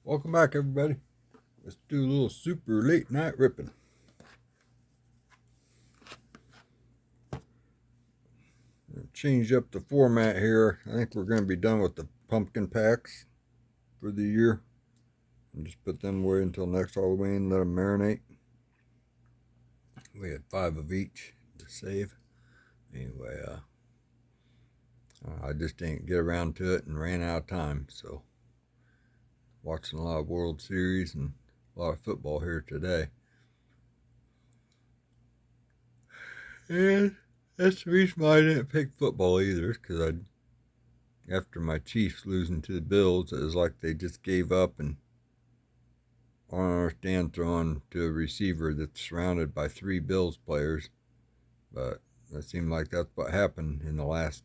Welcome back, everybody. Let's do a little super late night ripping. Change up the format here. I think we're going to be done with the pumpkin packs for the year. And just put them away until next Halloween, let them marinate. We had 5 of each to save. Anyway, I just didn't get around to it and ran out of time. So, watching a lot of World Series and a lot of football here today. And that's the reason why I didn't pick football either, because after my Chiefs losing to the Bills, it was like they just gave up, and I don't understand throwing to a receiver that's surrounded by 3 Bills players, but it seemed like that's what happened in the last,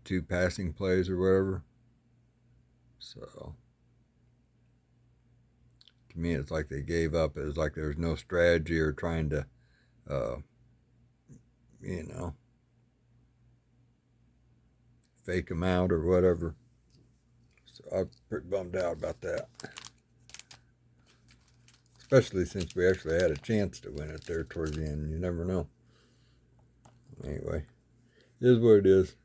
2 passing plays or whatever. So, to me, it's like they gave up. It was like there was no strategy or trying to, fake them out or whatever. So I'm pretty bummed out about that. Especially since we actually had a chance to win it there towards the end. You never know. Anyway, it is what it is.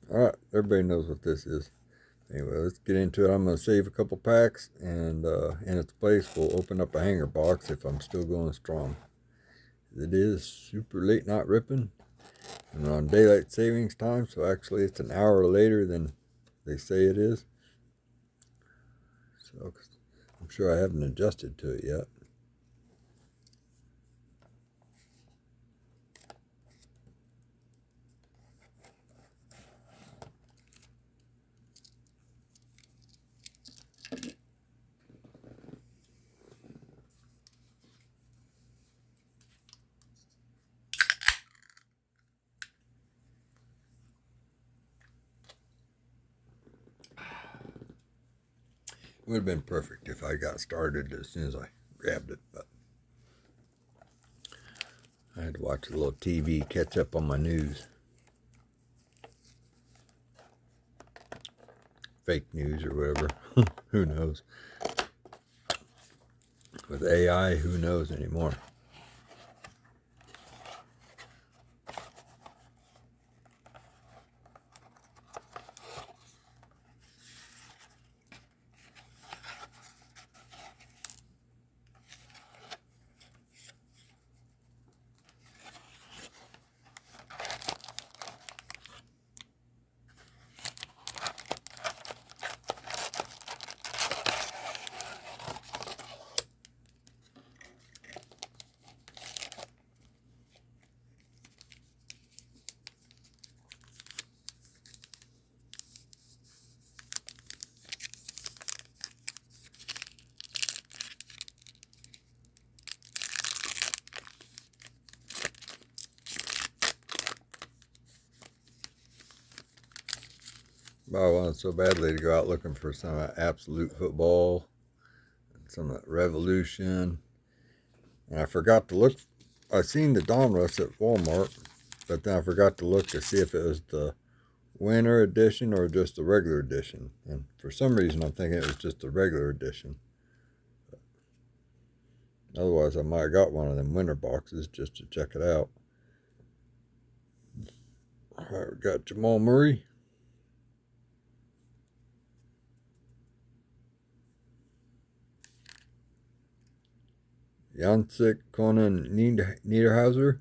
Alright, everybody knows what this is. Anyway, let's get into it. I'm going to save a couple packs, and in its place, we'll open up a hanger box if I'm still going strong. It is super late night ripping, and we're on daylight savings time, so actually it's an hour later than they say it is. So I'm sure I haven't adjusted to it yet. It would have been perfect if I got started as soon as I grabbed it, but I had to watch a little TV, catch up on my news. Fake news or whatever. Who knows? With AI, who knows anymore? But I wanted so badly to go out looking for some absolute football, some Revolution, and I forgot to look. I seen the Dawn Rush at Walmart, but then I forgot to look to see if it was the winter edition or just the regular edition. And for some reason, I'm thinking it was just the regular edition. Otherwise, I might have got one of them winter boxes just to check it out. All right, we got Jamal Murray. Jansik Conan Niederhauser.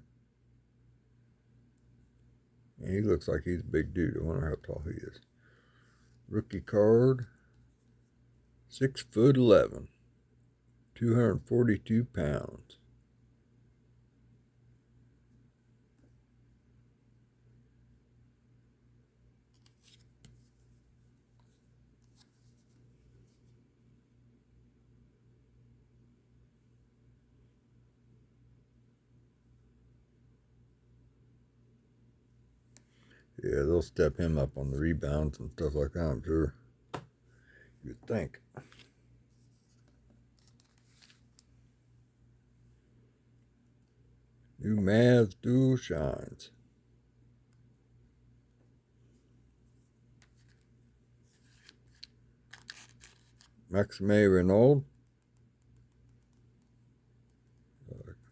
And he looks like he's a big dude. I wonder how tall he is. Rookie card. 6'11", 242 pounds. Yeah, they'll step him up on the rebounds and stuff like that, I'm sure. You'd think. New Mavs Dual Shines. Maxime Renaud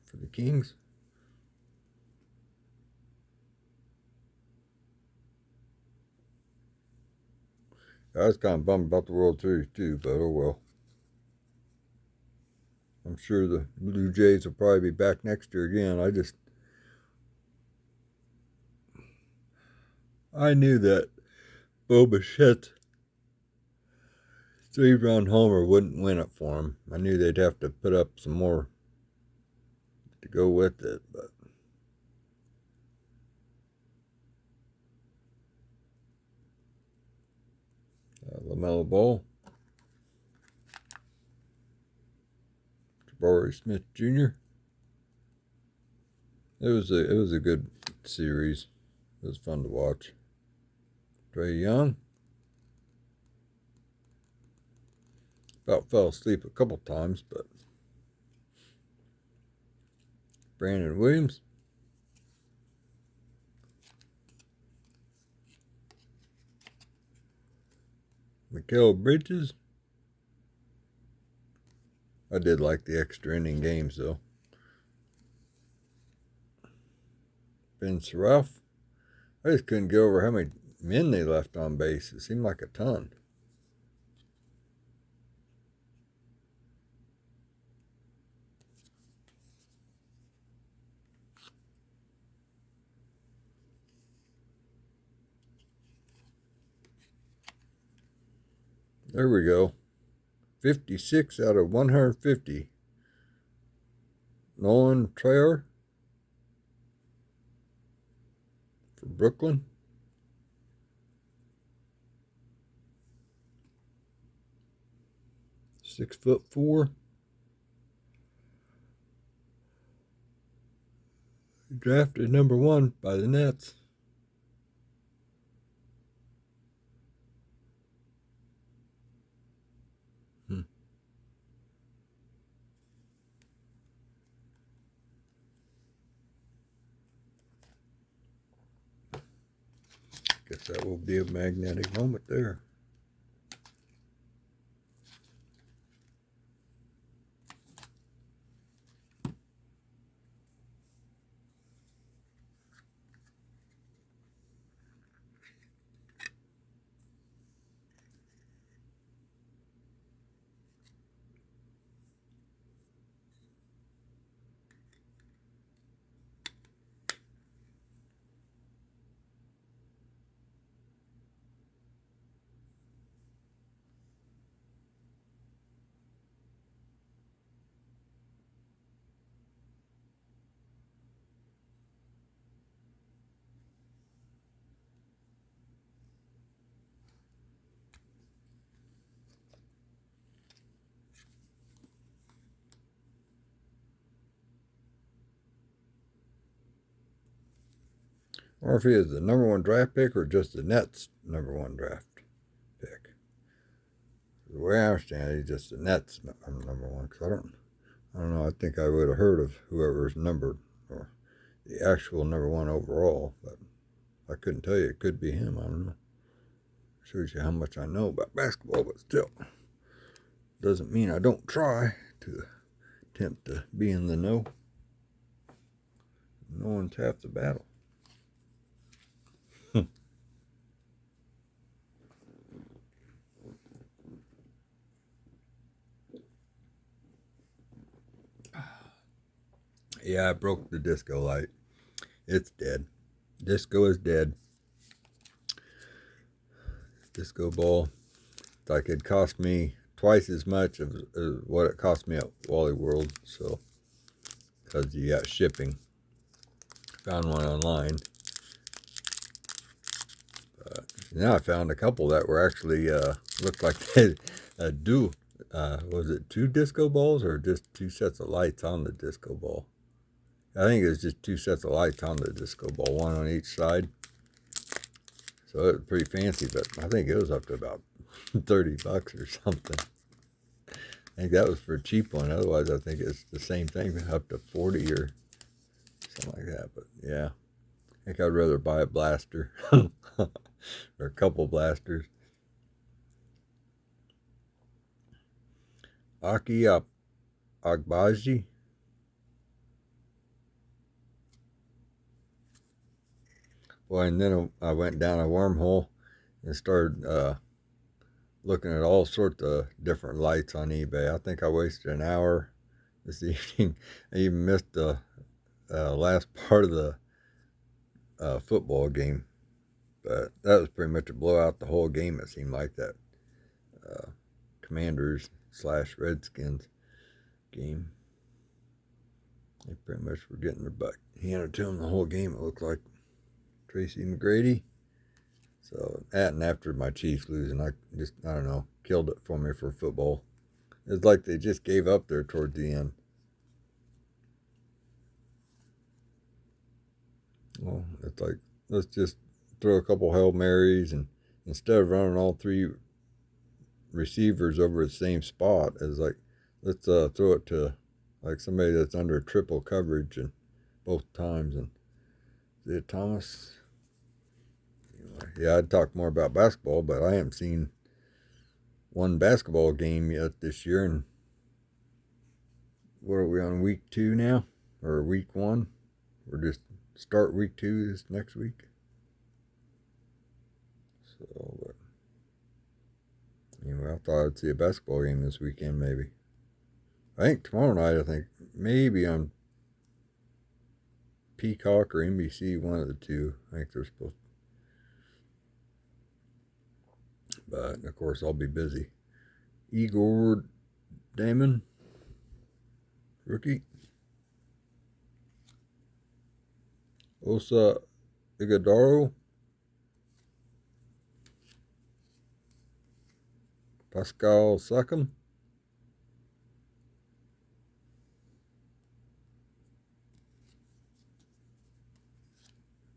for the Kings. I was kind of bummed about the World Series too, but oh well. I'm sure the Blue Jays will probably be back next year again. I knew that Bo Bichette's 3-run homer wouldn't win it for him. I knew they'd have to put up some more to go with it, but LaMelo Ball, Jabari Smith Jr. It was a good series. It was fun to watch. Trae Young. About fell asleep a couple times, but Brandon Williams. Mikal Bridges. I did like the extra inning games though. Ben Seraph. I just couldn't get over how many men they left on base. It seemed like a ton. There we go. 56 out of 150. Nolan Trayer for Brooklyn. .6'4". Drafted number 1 by the Nets. Guess that will be a magnetic moment there. Or if he is the number 1 draft pick or just the Nets' number 1 draft pick. The way I understand it, he's just the Nets' number 1. Because I don't know. I think I would have heard of whoever's numbered or the actual number 1 overall, but I couldn't tell you. It could be him. I don't know. Shows you how much I know about basketball, but still doesn't mean I don't try to attempt to be in the know. No one's half the battle. Yeah, I broke the disco light. It's dead. Disco is dead. Disco ball. It's like it cost me twice as much of what it cost me at Wally World. So, because you got shipping. Found one online. Now I found a couple that were actually looked like they do. Was it 2 disco balls or just 2 sets of lights on the disco ball? I think it was just 2 sets of lights on the disco ball, 1 on each side. So it was pretty fancy, but I think it was up to about $30 or something. I think that was for a cheap one. Otherwise, I think it's the same thing, up to 40 or something like that. But yeah, I think I'd rather buy a blaster or a couple blasters. Aki Agbaji. Well, and then I went down a wormhole and started looking at all sorts of different lights on eBay. I think I wasted an hour this evening. I even missed the last part of the football game, but that was pretty much a blowout the whole game. It seemed like that Commanders / Redskins game. They pretty much were getting their butt handed to them the whole game. It looked like Tracy McGrady. So that, and after my Chiefs losing, I don't know, killed it for me for football. It's like they just gave up there towards the end. Well, it's like, let's just throw a couple Hail Marys, and instead of running all three receivers over the same spot, is like, let's throw it to like somebody that's under triple coverage and both times. And is it Thomas? Anyway, yeah, I'd talk more about basketball, but I haven't seen one basketball game yet this year. And what are we on, week 2 now? Or week 1? We're just start week 2 this next week. So, but anyway, I thought I'd see a basketball game this weekend, maybe. I think tomorrow night, I think maybe on Peacock or NBC, one of the two. I think they're supposed to. But, of course, I'll be busy. Igor Damon, rookie. Osa Ighodaro, Pascal Siakam,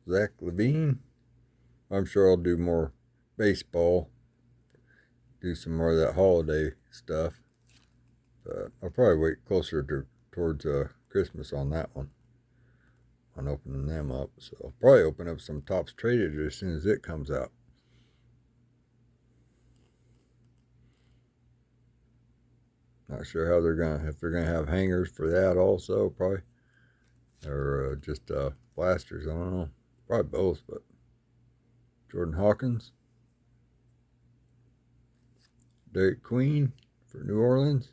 Zach LaVine. I'm sure I'll do more baseball, do some more of that holiday stuff. But I'll probably wait closer towards Christmas on that one, on opening them up. So I'll probably open up some Tops Traded as soon as it comes out. Not sure how if they're gonna have hangers for that also, probably, or just blasters. I don't know, probably both. But Jordan Hawkins, Derek Queen for New Orleans,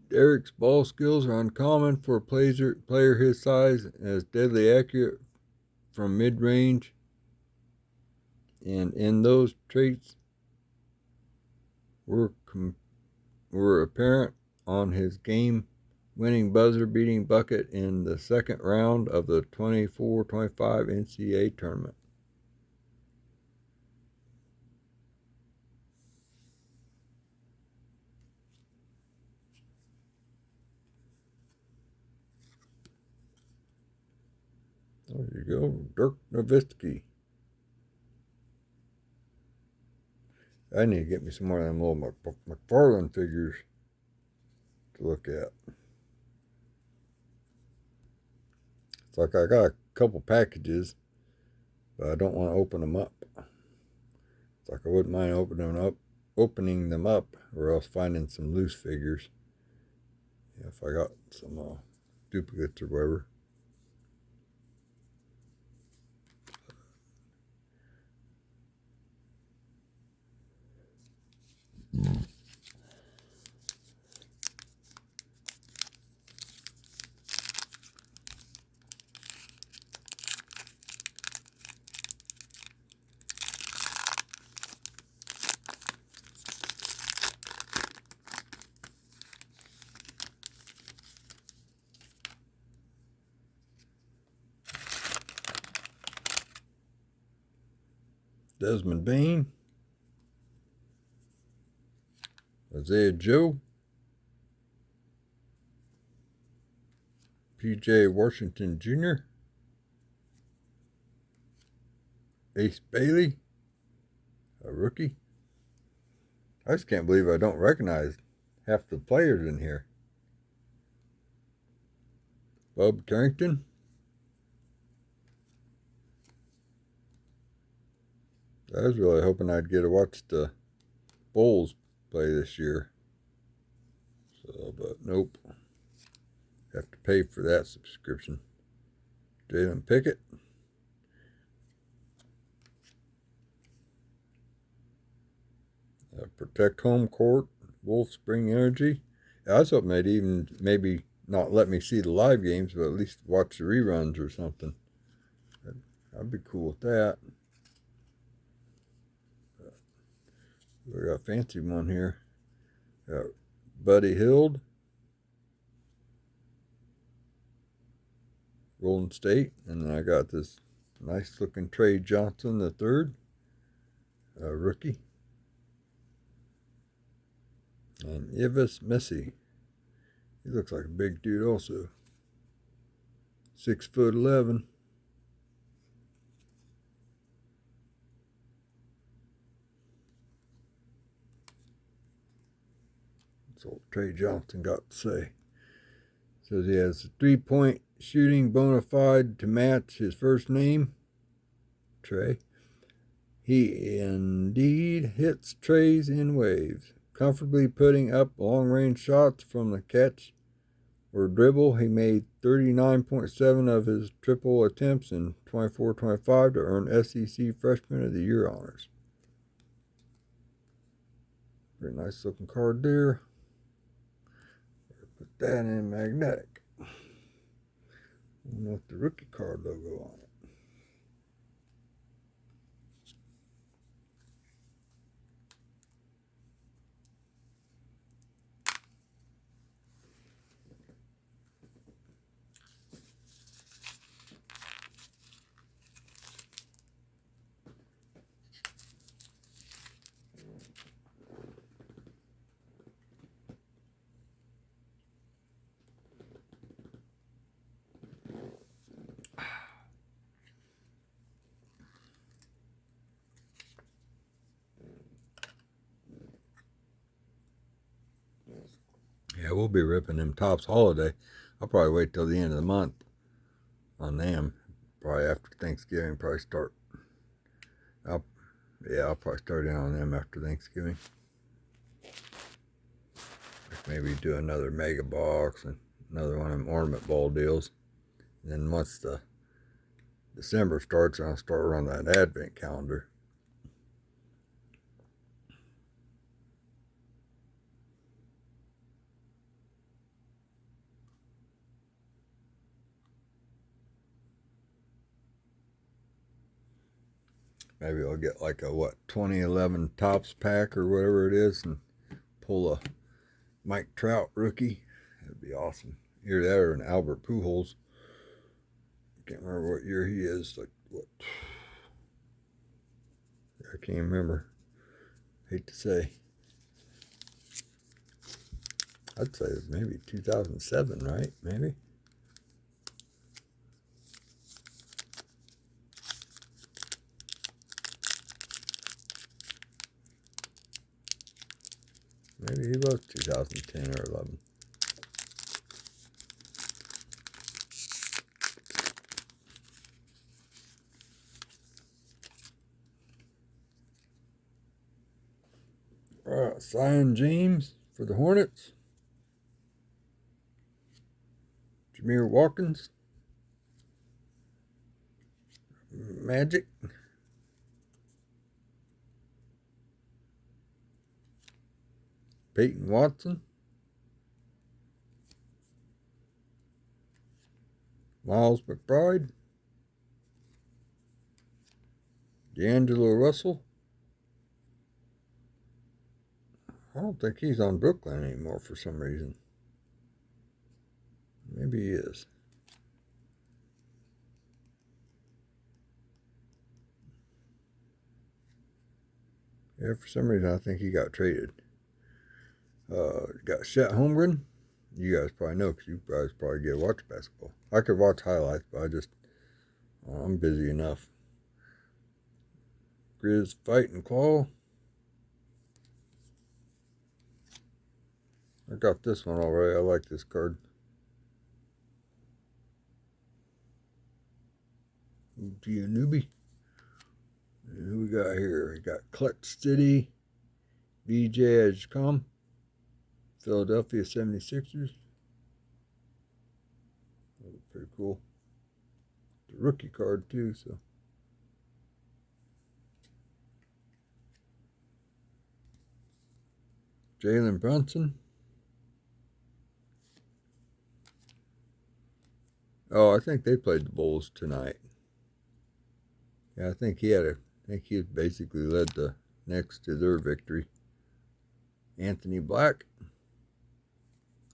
Derek's ball skills are uncommon for a player his size, and is deadly accurate from mid-range. And in those traits were apparent on his game-winning buzzer-beating bucket in the second round of the 24-25 NCAA tournament. There you go, Dirk Nowitzki. I need to get me some more of them little McFarlane figures to look at. It's like I got a couple packages, but I don't want to open them up. It's like I wouldn't mind opening them up, or else finding some loose figures. Yeah, if I got some duplicates or whatever. Desmond Bain, Isaiah Joe, P.J. Washington Jr., Ace Bailey, a rookie, I just can't believe I don't recognize half the players in here. Bub Carrington. I was really hoping I'd get to watch the Bulls play this year. So, but nope. Have to pay for that subscription. Jalen Pickett. Protect home court. Wolf Spring Energy. I was hoping they'd even maybe not let me see the live games, but at least watch the reruns or something. I'd be cool with that. We got a fancy one here. Got Buddy Hield. Golden State. And then I got this nice looking Trey Johnson III. Rookie. And Ivis Messi. He looks like a big dude also. 6'11". That's what Trey Johnson got to say. Says he has a 3-point shooting bona fide to match his first name, Trey. He indeed hits trays in waves, comfortably putting up long-range shots from the catch or dribble. He made 39.7 of his triple attempts in 24-25 to earn SEC Freshman of the Year honors. Very nice looking card there. Put that in magnetic. With the rookie card logo on it. Yeah, we'll be ripping them Topps Holiday. I'll probably wait till the end of the month on them. Probably after Thanksgiving, probably start. I'll probably start in on them after Thanksgiving. Maybe do another mega box and another one of them ornament ball deals. And then once the December starts, I'll start running that advent calendar. Maybe I'll get like a 2011 Topps pack or whatever it is and pull a Mike Trout rookie. That'd be awesome. Either that or an Albert Pujols. Can't remember what year he is. Like what? I can't remember. Hate to say. I'd say maybe 2007, right? Maybe. Maybe he was 2010 or 11. All right, Zion James for the Hornets. Jameer Watkins. Magic. Peyton Watson. Miles McBride. D'Angelo Russell. I don't think he's on Brooklyn anymore for some reason. Maybe he is. Yeah, for some reason I think he got traded. Got Chet Holmgren. You guys probably know because you guys probably get to watch basketball. I could watch highlights, but I'm busy enough. Grizz Fight and Claw. I got this one already. I like this card. Oogie a newbie. And who we got here? We got Clutch City, VJ Edgecombe, Philadelphia 76ers. Pretty cool. The rookie card too, so. Jalen Brunson. Oh, I think they played the Bulls tonight. Yeah, I think he basically led the Knicks to their victory. Anthony Black.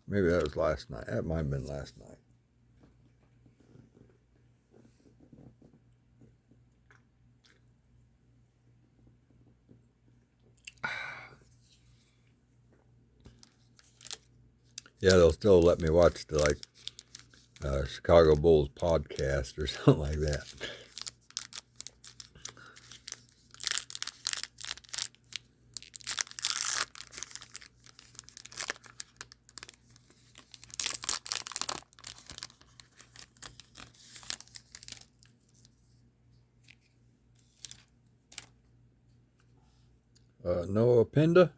Maybe that was last night. That might have been last night. Yeah, they'll still let me watch the Chicago Bulls podcast or something like that. Noah Penda,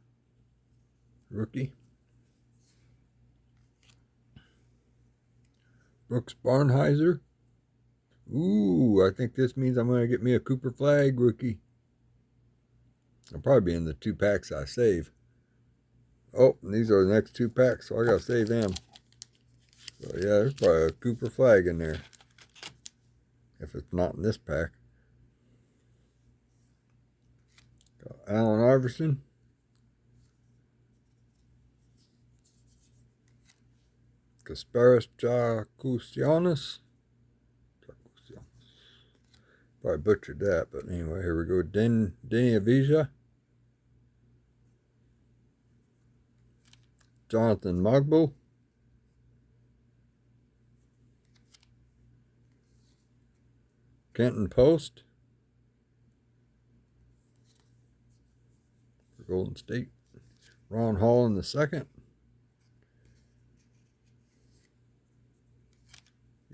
rookie. Brooks Barnheiser. Ooh, I think this means I'm going to get me a Cooper Flag rookie. I'll probably be in the 2 packs I save. Oh, and these are the next 2 packs, so I got to save them. So yeah, there's probably a Cooper Flag in there. If it's not in this pack. Got Allen Iverson. Kasparis Jakusianis. Probably butchered that, but anyway, here we go. Denny Avija. Jonathan Mogbo. Kenton Post. For Golden State. Ron Hall in the second.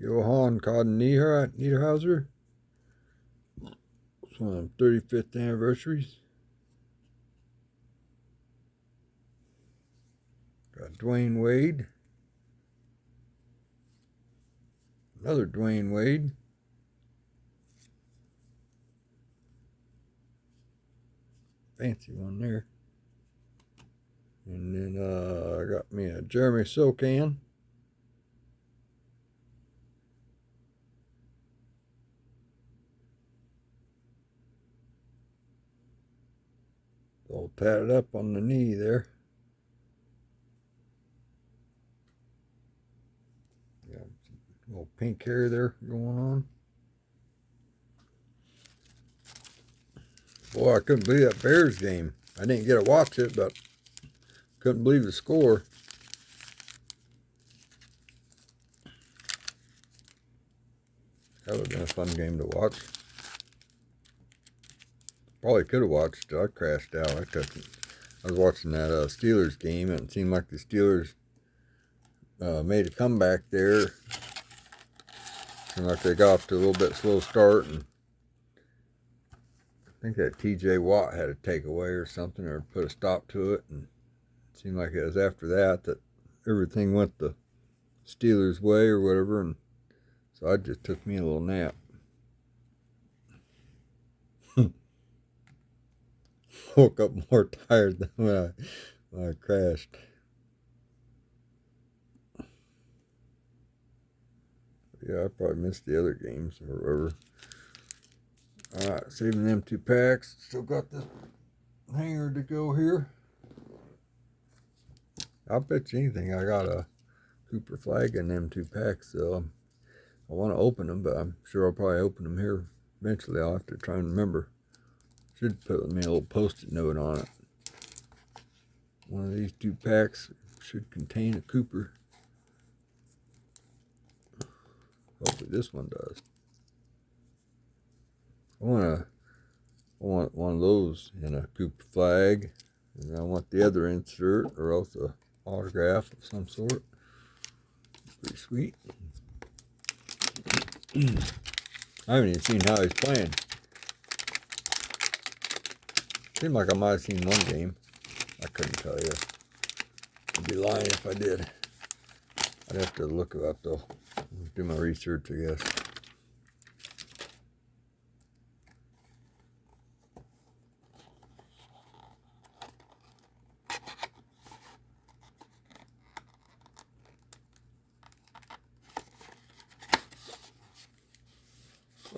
Johan Niederhauser. It's one of them 35th anniversaries. Got Dwayne Wade. Another Dwayne Wade. Fancy one there. And then I got me a Jeremy Sokan. All tatted up on the knee there. Yeah, a little pink hair there going on. Boy, I couldn't believe that Bears game. I didn't get to watch it, but couldn't believe the score. That would have been a fun game to watch. Probably could have watched it. I crashed out. I couldn't. I was watching that Steelers game, and it seemed like the Steelers made a comeback there. Seemed like they got off to a little bit slow start, and I think that T.J. Watt had a takeaway or something, or put a stop to it, and it seemed like it was after that everything went the Steelers' way or whatever, and so I just took me a little nap. Woke up more tired than when I crashed. Yeah, I probably missed the other games or whatever. Alright, saving them 2 packs. Still got this hanger to go here. I'll bet you anything I got a Cooper Flag in them 2 packs, so I want to open them, but I'm sure I'll probably open them here eventually. I'll have to try and remember. Should put me a little post-it note on it. One of these 2 packs should contain a Cooper. Hopefully this one does. I want one of those in a Cooper Flag, and I want the other insert, or else autograph of some sort. Pretty sweet. I haven't even seen how he's playing. Seemed like I might have seen one game. I couldn't tell you. I'd be lying if I did. I'd have to look it up though. Do my research, I guess.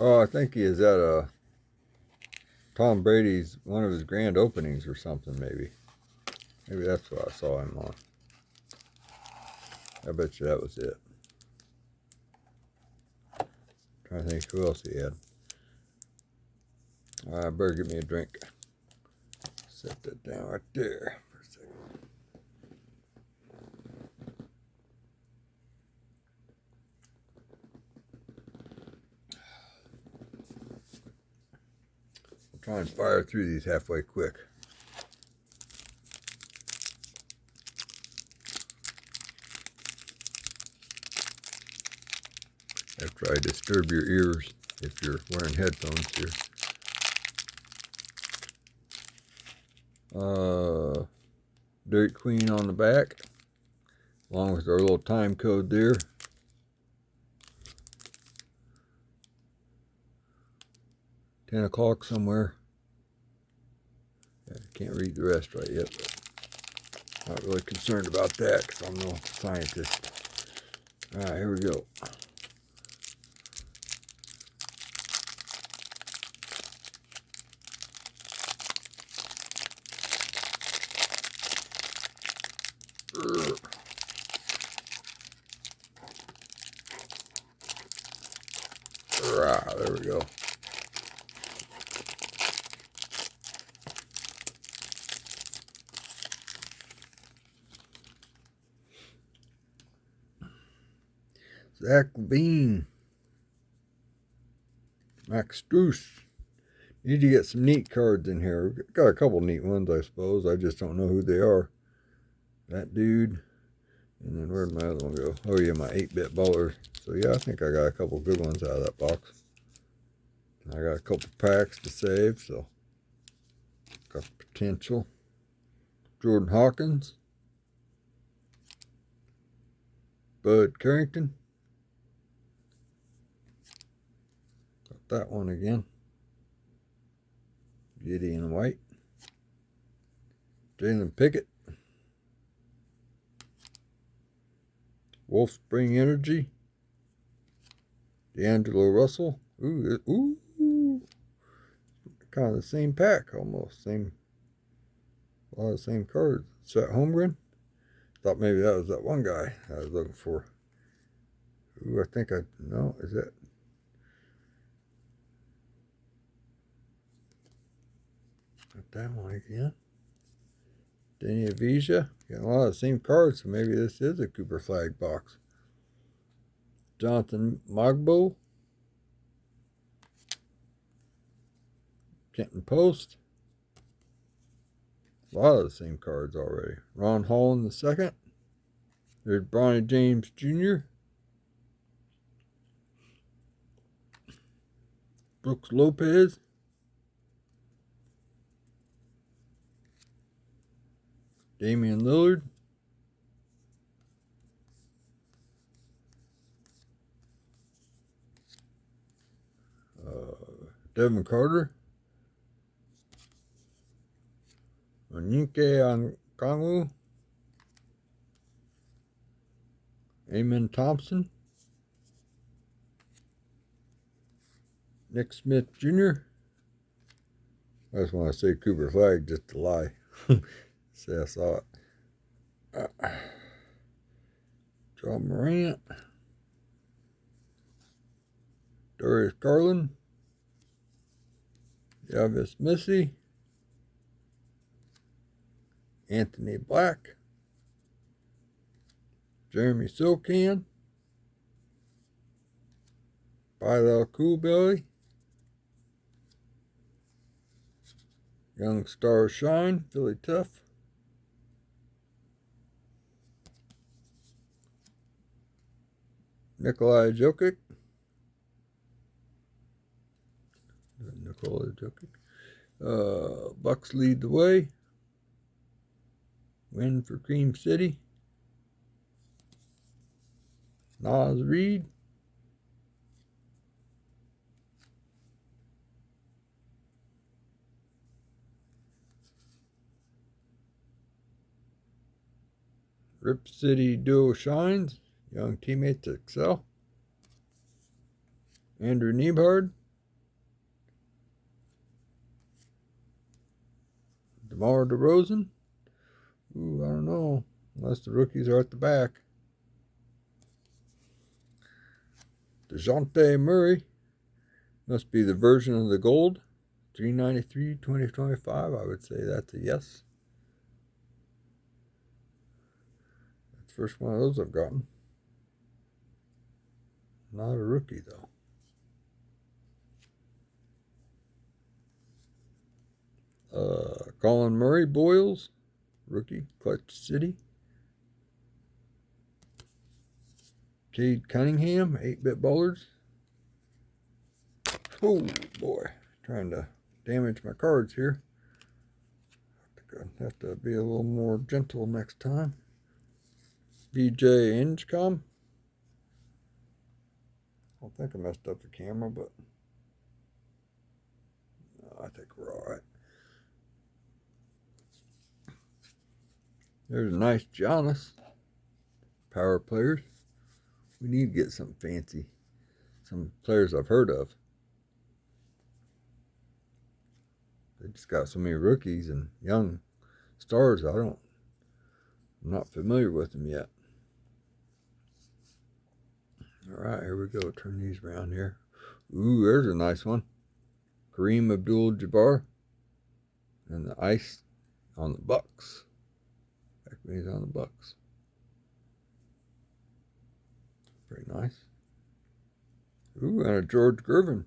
Oh, I think he is at Tom Brady's, one of his grand openings or something, maybe. Maybe that's what I saw him on. I bet you that was it. Trying to think who else he had. I better get me a drink. Set that down right there for a second. I'll try and fire through these halfway quick. After I disturb your ears if you're wearing headphones here. Dairy Queen on the back, along with our little time code there. $10 somewhere. I can't read the rest right yet, but not really concerned about that because I'm no scientist. All right, here we go. There we go. Zach Levine. Max Struess. Need to get some neat cards in here. Got a couple neat ones, I suppose. I just don't know who they are. That dude. And then where'd my other one go? Oh yeah, my 8-bit ballers. So yeah, I think I got a couple good ones out of that box. I got a couple packs to save, so got the potential. Jordan Hawkins. Bud Carrington. Got that one again. Gideon White. Jalen Pickett. Wolf Spring Energy. D'Angelo Russell. Ooh. Kind of the same pack almost. A lot of the same cards. Chet Holmgren. Thought maybe that was that one guy I was looking for. Ooh, I think no, is that? Got that one again. Danny Avija. Got a lot of the same cards, so maybe this is a Cooper Flag box. Jonathan Mogbo. Kenton Post. A lot of the same cards already. Ron Hall in the second. There's Bronny James Jr. Brooks Lopez. Damian Lillard. Devin Carter. Onyinke Okongwu. Amen Thompson. Nick Smith Jr. I just want to say Cooper Flag just to lie. Say I saw it. John Morant. Darius Garland. Yavis Missy. Anthony Black. Jeremy Silkan. Bilal Coolbelly. Young Star Shine, Philly Tough. Nikolai Jokic. Nikola Jokic. Bucks lead the way. Win for Cream City. Nas Reed. Rip City duo shines. Young teammates excel. Andrew Niebhard. DeMar DeRozan. Ooh, I don't know. Unless the rookies are at the back. DeJounte Murray. Must be the version of the gold. 393, 2025. I would say that's a yes. That's the first one of those I've gotten. Not a rookie, though. Colin Murray, Boyles. Rookie, Clutch City. Cade Cunningham, 8-bit bowlers. Oh, boy. Trying to damage my cards here. Have to be a little more gentle next time. BJ Inchcom. I don't think I messed up the camera, but no, I think we're all right. There's a nice Giannis. Power players. We need to get something fancy. Some players I've heard of. They just got so many rookies and young stars. I'm not familiar with them yet. All right, here we go. Turn these around here. Ooh, there's a nice one. Kareem Abdul-Jabbar. And the ice on the Bucks. Back when he's on the Bucks. Pretty nice. Ooh, and a George Gervin.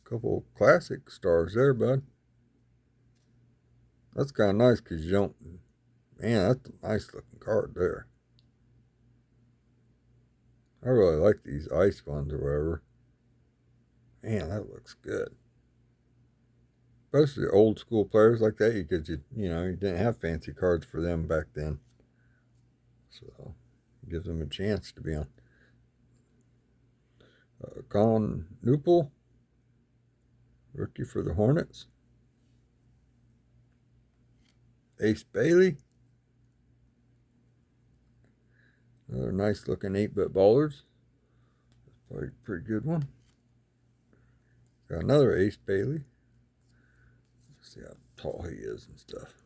Couple classic stars there, bud. That's kind of nice because you don't... Man, that's a nice looking card there. I really like these ice ones or whatever. Man, that looks good. Especially old school players like that, because you didn't have fancy cards for them back then. So, it gives them a chance to be on. Colin Newpel, rookie for the Hornets. Ace Bailey. Another nice looking 8-bit ballers. That's probably a pretty good one. Got another Ace Bailey. Let's see how tall he is and stuff.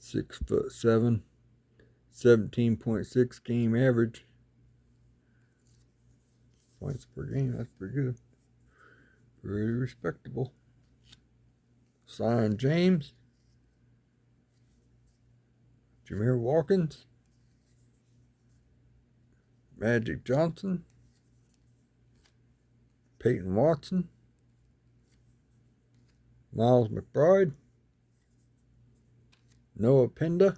6'7", 17.6 game average. Points per game, that's pretty good. Pretty respectable. Zion James. Jameer Watkins. Magic Johnson. Peyton Watson. Miles McBride. Noah Penda.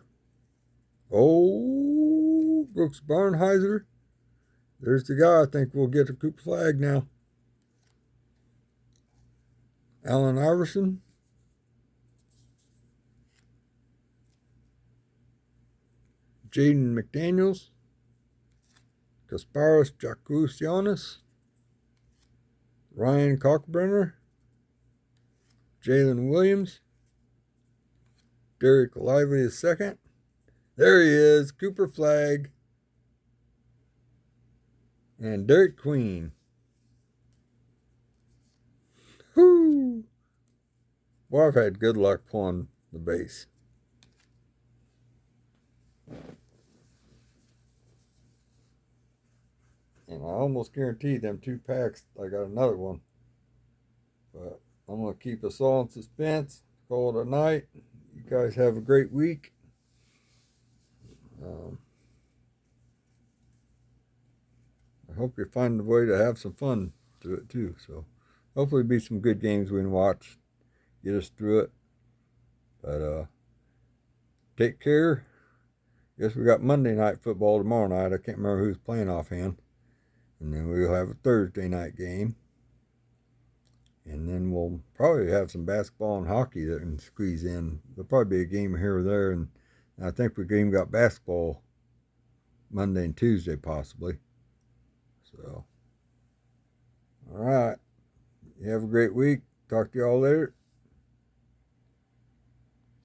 Oh, Brooks Barnheiser. There's the guy I think will get a Cooper flag now. Allen Iverson. Jaden McDaniels. Kasparis Jakusianis. Ryan Cockbrenner. Jalen Williams. Derek Lively II. There he is, Cooper flag. And Derek Queen. Whoo! Well, I've had good luck pulling the base. And I almost guarantee them 2 packs, I got another one. But I'm going to keep us all in suspense. Call it a night. You guys have a great week. I hope you find a way to have some fun through it too. So hopefully it'll be some good games we can watch. Get us through it. But take care. Guess we got Monday night football tomorrow night. I can't remember who's playing offhand. And then we'll have a Thursday night game. And then we'll probably have some basketball and hockey that can squeeze in. There'll probably be a game here or there. And I think we've even got basketball Monday and Tuesday possibly. So, all right. You have a great week. Talk to y'all later.